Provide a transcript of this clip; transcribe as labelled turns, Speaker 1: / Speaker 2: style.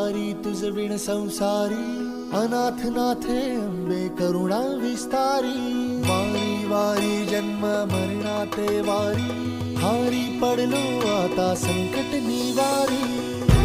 Speaker 1: वारी तुझ विण संसारी, अनाथ नाथे अंबे करुणा विस्तारी। वारी वारी जन्म मरणाते वारी, हारी पडलो आता संकट निवारी।